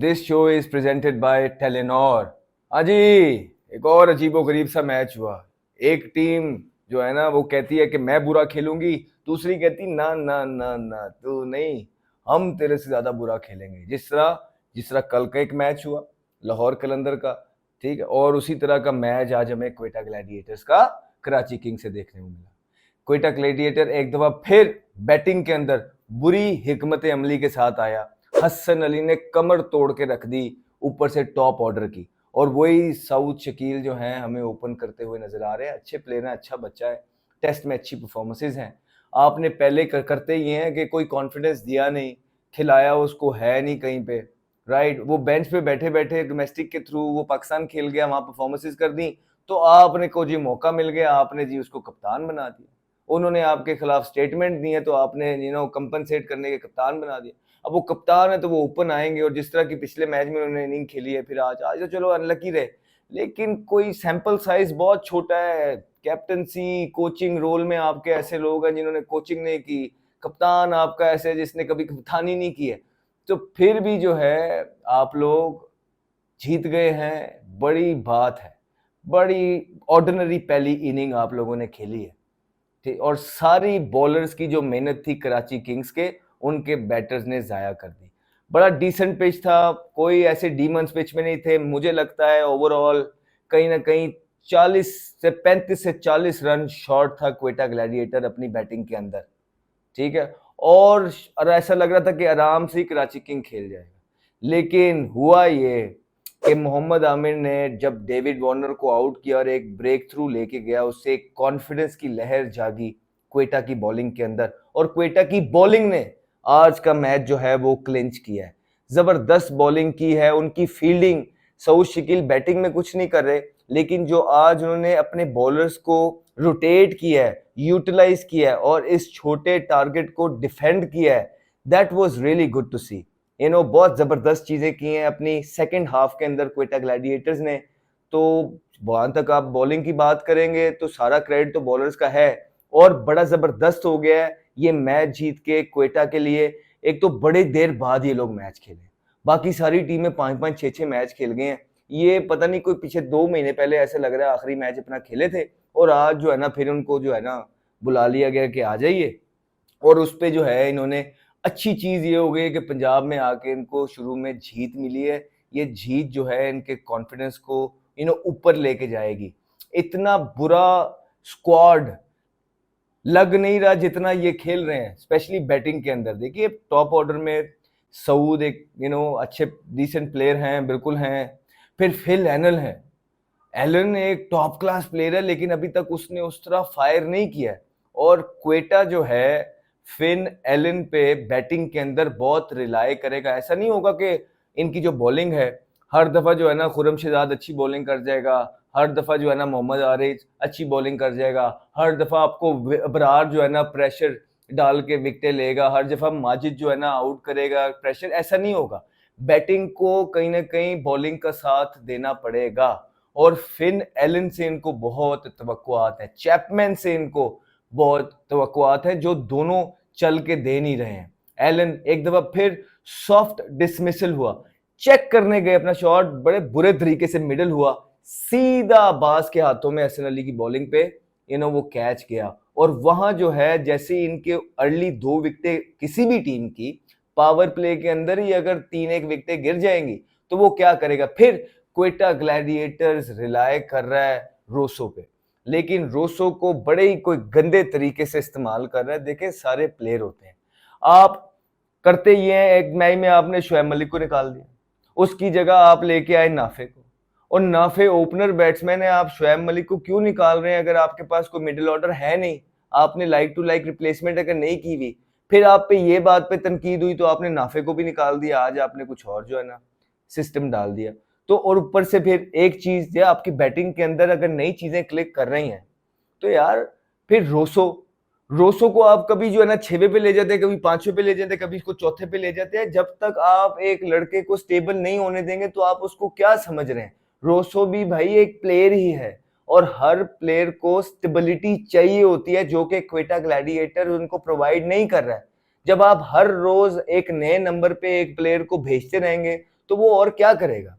This show is presented by Telenor. अजी, एक और अजीबोगरीब सा मैच हुआ। एक टीम जो है ना वो कहती है कि मैं बुरा खेलूंगी, दूसरी कहती ना ना ना ना तू नहीं, हम तेरे से ज्यादा बुरा खेलेंगे। जिस तरह कल का एक मैच हुआ लाहौर कलंदर का, ठीक है, और उसी तरह का मैच आज हमें क्वेटा ग्लैडिएटर्स का कराची किंग से देखने को मिला। क्वेटा ग्लैडिएटर एक दफा फिर बैटिंग के अंदर बुरी हिकमत अमली के साथ आया। हसन अली ने कमर तोड़ के रख दी ऊपर से टॉप ऑर्डर की, और वही साउथ शकील जो हैं हमें ओपन करते हुए नजर आ रहे हैं। अच्छे प्लेयर हैं, अच्छा बच्चा है, टेस्ट में अच्छी परफॉर्मेंसेज हैं। आपने पहले करते ये हैं कि कोई कॉन्फिडेंस दिया नहीं, खिलाया उसको है नहीं कहीं पे, राइट। वो बेंच पे बैठे बैठे डोमेस्टिक के थ्रू वो पाकिस्तान खेल गया, वहां परफॉर्मेंसेज कर दी, तो आपने को जी मौका मिल गया, आपने जी उसको कप्तान बना दिया। उन्होंने आपके खिलाफ स्टेटमेंट दिए तो आपने कंपनसेट करने के कप्तान बना दिया। अब वो कप्तान है तो वो ओपन आएंगे, और जिस तरह की पिछले मैच में उन्होंने इनिंग खेली है, फिर आज आज तो चलो अनलकी रहे, लेकिन कोई सैंपल साइज बहुत छोटा है। कैप्टनसी कोचिंग रोल में आपके ऐसे लोग हैं जिन्होंने कोचिंग नहीं की, कप्तान आपका ऐसे है जिसने कभी कप्तानी नहीं की है, तो फिर भी जो है आप लोग जीत गए हैं। बड़ी बात है, बड़ी ऑर्डिनरी पहली इनिंग आप लोगों ने खेली है, ठीक। और सारी बॉलर्स की जो मेहनत थी कराची किंग्स के, उनके बैटर्स ने जाया कर दी। बड़ा डिसेंट पिच था, कोई ऐसे डीमंस पिच में नहीं थे। मुझे लगता है ओवरऑल कहीं ना कहीं 35 से 40 रन शॉर्ट था क्वेटा ग्लैडिएटर अपनी बैटिंग के अंदर, ठीक है। और ऐसा लग रहा था कि आराम से ही कराची किंग खेल जाएगा, लेकिन हुआ ये कि मोहम्मद आमिर ने जब डेविड वार्नर को आउट किया और एक ब्रेक थ्रू लेके गया, उससे एक कॉन्फिडेंस की लहर जागी क्वेटा की बॉलिंग के अंदर, और क्वेटा की बॉलिंग ने आज का मैच जो है वो क्लिंच किया है। जबरदस्त बॉलिंग की है उनकी, फील्डिंग, सऊद शकील बैटिंग में कुछ नहीं कर रहे, लेकिन जो आज उन्होंने अपने बॉलर्स को रोटेट किया है, यूटिलाइज किया है, और इस छोटे टारगेट को डिफेंड किया है, that was really good to see. बहुत जबरदस्त चीजें की हैं अपनी सेकंड हाफ के अंदर क्वेटा ग्लैडिएटर्स ने। तो वहां तक आप बॉलिंग की बात करेंगे तो सारा क्रेडिट तो बॉलर्स का है, और बड़ा जबरदस्त हो गया है ये मैच जीत के क्वेटा के लिए। एक तो बड़े देर बाद ये लोग मैच खेले, बाकी सारी टीमें 5-5 6-6 मैच खेल गए हैं। ये पता नहीं कोई पीछे 2 महीने पहले ऐसे लग रहा है आखिरी मैच अपना खेले थे, और आज जो है ना फिर उनको जो है ना बुला लिया गया कि आ जाइए। और उस पे जो है इन्होंने अच्छी चीज ये हो गई कि पंजाब में आके इनको शुरू में जीत मिली है। ये जीत जो है इनके कॉन्फिडेंस को ऊपर लेके जाएगी। इतना बुरा स्क्वाड लग नहीं रहा जितना ये खेल रहे हैं, स्पेशली बैटिंग के अंदर। देखिए टॉप ऑर्डर में सऊद एक अच्छे डिसेंट प्लेयर हैं, बिल्कुल हैं। फिर फिल एनल है, एलन एक टॉप क्लास प्लेयर है, लेकिन अभी तक उसने उस तरह फायर नहीं किया है। और क्वेटा जो है फिन एलन पे बैटिंग के अंदर बहुत रिलाय करेगा। ऐसा नहीं होगा कि इनकी जो बॉलिंग है हर दफा जो है ना खुरम शहजाद अच्छी बॉलिंग कर जाएगा, हर दफा जो है ना मोहम्मद आरिफ अच्छी बॉलिंग कर जाएगा, हर दफा आपको अबरार जो है ना प्रेशर डाल के विकेट लेगा, हर दफा माजिद जो है ना आउट करेगा प्रेशर। ऐसा नहीं होगा। बैटिंग को कहीं ना कहीं बॉलिंग का साथ देना पड़ेगा, और फिन एलन से इनको बहुत तवक्कुआत है, चैपमैन से इनको बहुत तवक्कुआत है, जो दोनों चल के दे नहीं रहे हैं। एलन एक दफा फिर सॉफ्ट डिसमिसल हुआ, चेक करने गए अपना शॉट, बड़े बुरे तरीके से मिडल हुआ, सीधा अब्बास के हाथों में हसन अली की बॉलिंग पे वो कैच गया। और वहां जो है जैसे इनके अर्ली 2 विकेटें किसी भी टीम की पावर प्ले के अंदर ही अगर 3-1 विकेटें गिर जाएंगी तो वो क्या करेगा। फिर क्वेटा ग्लैडिएटर्स रिलाय कर रहा है रोसो पे, लेकिन रोसो को बड़े ही कोई गंदे तरीके से इस्तेमाल कर रहा है। देखें सारे प्लेयर होते हैं, आप करते ही हैं। एक मैच में आपने शोएब मलिक को निकाल दिया, उसकी जगह आप लेके आए नाफे को, और नाफे ओपनर बैट्समैन है, आप शोएब मलिक को क्यों निकाल रहे हैं अगर आपके पास कोई मिडिल ऑर्डर है नहीं। आपने लाइक टू लाइक रिप्लेसमेंट अगर नहीं की हुई, फिर आप पे ये बात पे तनकीद हुई तो आपने नाफे को भी निकाल दिया। आज आपने कुछ और जो है ना सिस्टम डाल दिया। तो और ऊपर से फिर एक चीज, आपकी बैटिंग के अंदर अगर नई चीजें क्लिक कर रही हैं तो यार फिर रोसो को आप कभी जो है ना 6वें पे ले जाते हैं, कभी 5वें पे ले जाते हैं, कभी इसको चौथे पे ले जाते हैं। जब तक आप एक लड़के को स्टेबल नहीं होने देंगे तो आप उसको क्या समझ रहे हैं। रोसो भी भाई एक प्लेयर ही है, और हर प्लेयर को स्टेबिलिटी चाहिए होती है, जो कि क्वेटा ग्लैडिएटर उनको प्रोवाइड नहीं कर रहा है। जब आप हर रोज एक नए नंबर पे एक प्लेयर को भेजते रहेंगे तो वो और क्या करेगा?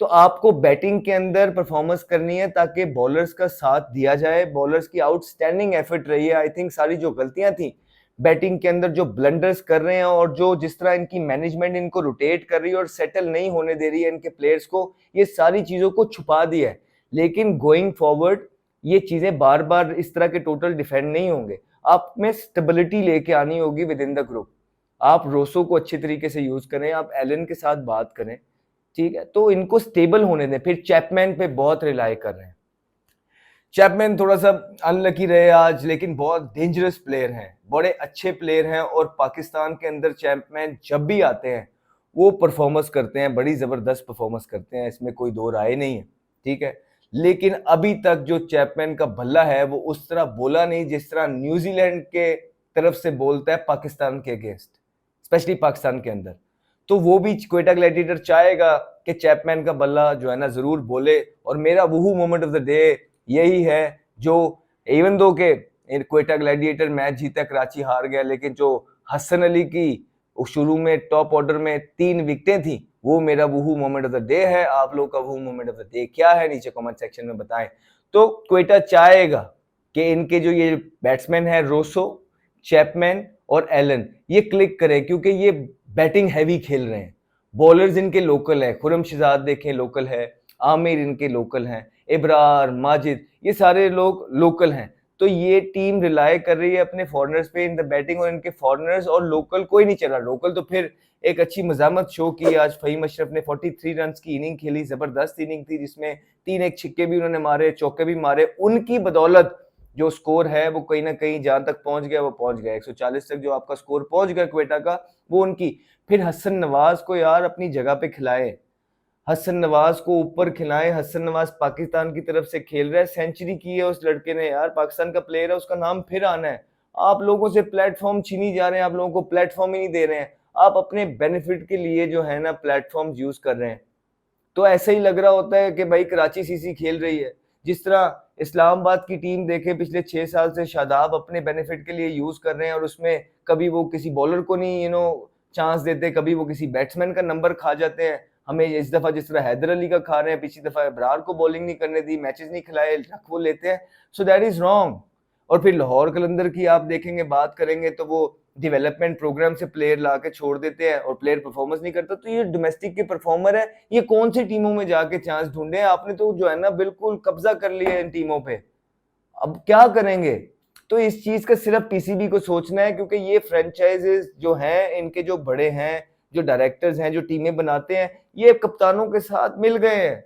तो आपको बैटिंग के अंदर परफॉर्मेंस करनी है ताकि बॉलर्स का साथ दिया जाए। बॉलर्स की आउटस्टैंडिंग एफर्ट रही है। आई थिंक सारी जो गलतियां थी बैटिंग के अंदर, जो ब्लंडर्स कर रहे हैं और जो जिस तरह इनकी मैनेजमेंट इनको रोटेट कर रही है और सेटल नहीं होने दे रही है इनके प्लेयर्स को, ये सारी चीजों को छुपा दिया है। लेकिन गोइंग फॉरवर्ड ये चीजें बार बार इस तरह के टोटल डिफेंड नहीं होंगे। आप में स्टेबिलिटी लेके आनी होगी विद इन द ग्रुप। आप रोसो को अच्छे तरीके से यूज करें, आप एलन के साथ बात करें, ठीक है, तो इनको स्टेबल होने दें। फिर चैपमैन पे बहुत रिलाई कर रहे हैं। चैपमैन थोड़ा सा अनलकी रहे आज, लेकिन बहुत डेंजरस प्लेयर हैं, बड़े अच्छे प्लेयर हैं और पाकिस्तान के अंदर चैपमैन जब भी आते हैं वो परफॉर्मेंस करते हैं, बड़ी जबरदस्त परफॉर्मेंस करते हैं, इसमें कोई दो राय नहीं है, ठीक है। लेकिन अभी तक जो चैपमैन का भल्ला है वो उस तरह बोला नहीं जिस तरह न्यूजीलैंड के तरफ से बोलता है पाकिस्तान के अगेंस्ट, स्पेशली पाकिस्तान के अंदर। तो वो भी क्वेटा ग्लैडिएटर चाहेगा कि चैपमैन का बल्ला जो है ना जरूर बोले। और मेरा वहू मोमेंट ऑफ द डे यही है, जो इवन दो के क्वेटा ग्लैडिएटर मैच जीता, कराची हार गया, लेकिन जो हसन अली की शुरू में टॉप ऑर्डर में 3 विकेटें थी, वो मेरा वहू मोमेंट ऑफ द डे है। आप लोग का वहू मोमेंट ऑफ द डे क्या है, नीचे कमेंट सेक्शन में बताएं। तो क्वेटा चाहेगा कि इनके जो ये बैट्समैन है रोसो, चैपमैन और एलन, ये क्लिक करे, क्योंकि ये बैटिंग हैवी खेल रहे हैं। बॉलर्स इनके लोकल है, खुरम शहजाद देखें लोकल है, आमिर इनके लोकल हैं, इब्रार, माजिद, ये सारे लोग लोकल हैं। तो ये टीम रिलाय कर रही है अपने फॉरनर्स पे इन द बैटिंग, और इनके फॉरनर्स और लोकल कोई नहीं चला। लोकल तो फिर एक अच्छी मजामत शो की आज। फहीम अशरफ ने 43 रन की इनिंग खेली, जबरदस्त इनिंग थी, जिसमें 3 एक छिक्के भी उन्होंने मारे, चौके भी मारे। उनकी बदौलत जो स्कोर है वो कहीं ना कहीं जहां तक पहुंच गया वो पहुंच गया, 140 तक जो आपका स्कोर पहुंच गया क्वेटा का, वो उनकी। फिर हसन नवाज को यार अपनी जगह पे खिलाए, हसन नवाज को ऊपर खिलाए। हसन नवाज पाकिस्तान की तरफ से खेल रहा है, सेंचुरी की है उस लड़के ने यार, पाकिस्तान का प्लेयर है, उसका नाम फिर आना है। आप लोगों से प्लेटफॉर्म छीनी जा रहे हैं, आप लोगों को प्लेटफॉर्म ही नहीं दे रहे हैं। आप अपने बेनिफिट के लिए जो है ना प्लेटफॉर्म यूज कर रहे हैं। तो ऐसा ही लग रहा होता है कि भाई कराची सीसी खेल रही है। जिस तरह इस्लामाबाद की टीम देखे पिछले 6 साल से शादाब अपने बेनिफिट के लिए यूज कर रहे हैं, और उसमें कभी वो किसी बॉलर को नहीं चांस देते, कभी वो किसी बैट्समैन का नंबर खा जाते हैं। हमें इस दफा जिस तरह हैदर अली का खा रहे हैं, पिछली दफा इब्रार को बॉलिंग नहीं करने दी, मैचेस नहीं खिलाए, रख वो लेते हैं। So that is wrong. और फिर लाहौर कलंदर की आप देखेंगे, बात करेंगे तो वो डेवलपमेंट प्रोग्राम से प्लेयर ला के छोड़ देते हैं और प्लेयर परफॉर्मेंस नहीं करता। तो ये डोमेस्टिक के परफॉर्मर है, ये कौन सी टीमों में जाके चांस ढूंढे? आपने तो जो है ना बिल्कुल कब्जा कर लिया इन टीमों पे, अब क्या करेंगे? तो इस चीज का सिर्फ पीसीबी को सोचना है, क्योंकि ये फ्रेंचाइजेस जो हैं, इनके जो बड़े हैं, जो डायरेक्टर्स हैं, जो टीमें बनाते हैं, ये कप्तानों के साथ मिल गए हैं।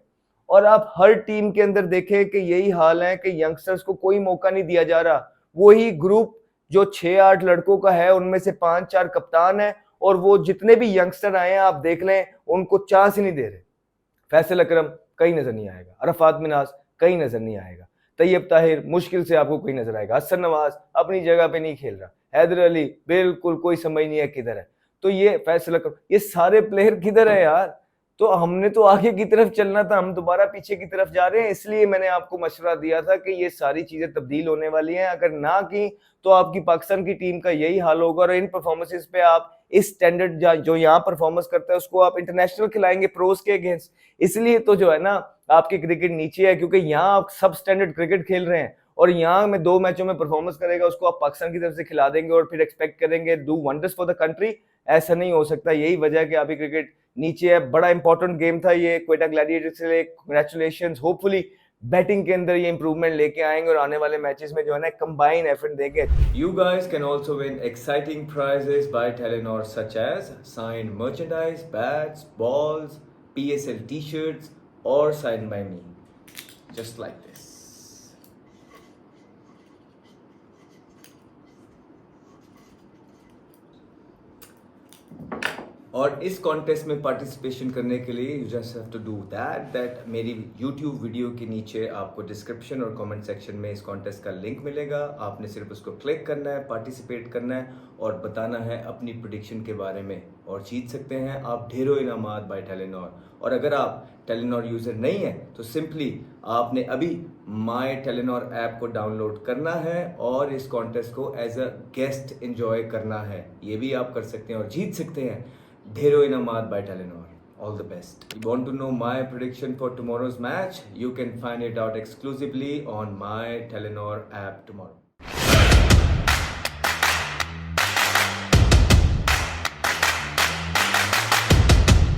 और आप हर टीम के अंदर देखें कि यही हाल है कि यंगस्टर्स को कोई मौका नहीं दिया जा रहा। वही ग्रुप जो 6-8 लड़कों का है, उनमें से 5-4 कप्तान है, और वो जितने भी यंगस्टर आए हैं आप देख लें, उनको चांस ही नहीं दे रहे। फैसल अकरम कहीं नजर नहीं आएगा, अरफात मिनाज कहीं नजर नहीं आएगा, तैयब ताहिर मुश्किल से आपको कोई नजर आएगा, हसन नवाज अपनी जगह पे नहीं खेल रहा, हैदर अली बिल्कुल कोई समझ नहीं है किधर है। तो ये फैसल अकरम, ये सारे प्लेयर किधर है यार? तो हमने तो आगे की तरफ चलना था, हम दोबारा पीछे की तरफ जा रहे हैं। इसलिए मैंने आपको मशवरा दिया था कि ये सारी चीजें तब्दील होने वाली हैं। अगर ना की तो आपकी पाकिस्तान की टीम का यही हाल होगा, और इन परफॉर्मेंसेस पे आप इस स्टैंडर्ड जो यहाँ परफॉर्मेंस करता है उसको आप इंटरनेशनल खिलाएंगे प्रोस के अगेंस्ट। इसलिए तो जो है ना आपकी क्रिकेट नीचे है, क्योंकि यहाँ आप सब स्टैंडर्ड क्रिकेट खेल रहे हैं, और यहाँ में 2 मैचों में परफॉर्मेंस करेगा उसको आप पाकिस्तान की तरफ से खिला देंगे और फिर एक्सपेक्ट करेंगे do wonders for the country. ऐसा नहीं हो सकता। यही वजह है कि आपकी क्रिकेट नीचे है। बड़ा इंपॉर्टेंट गेम था ये क्वेटा ग्लैडिएटर्स के लिए, कांग्रेचुलेशंस। होपफुली बैटिंग के अंदर ये इंप्रूवमेंट लेके आएंगे और आने वाले मैचेस में जो है ना कंबाइन एफर्ट देंगे। You guys can also win exciting prizes by Telenor such as signed merchandise, bats, balls, PSL t-shirts or signed by me. Just like this. और इस कॉन्टेस्ट में पार्टिसिपेशन करने के लिए you just have to do that मेरी YouTube video के नीचे आपको डिस्क्रिप्शन और कमेंट सेक्शन में इस कॉन्टेस्ट का लिंक मिलेगा। आपने सिर्फ उसको क्लिक करना है, पार्टिसिपेट करना है और बताना है अपनी प्रेडिक्शन के बारे में, और जीत सकते हैं आप ढेरों इनामात बाय टेलीनॉर। और अगर आप टेलीनॉर यूज़र नहीं है तो सिंपली आपने अभी माय टेलीनॉर ऐप को डाउनलोड करना है और इस कॉन्टेस्ट को एज अ गेस्ट एंजॉय करना है। ये भी आप कर सकते हैं और जीत सकते हैं ढेरों इनामात by Telenor. All the best. You want to know my prediction for tomorrow's match? You can find it out exclusively on my Telenor app tomorrow.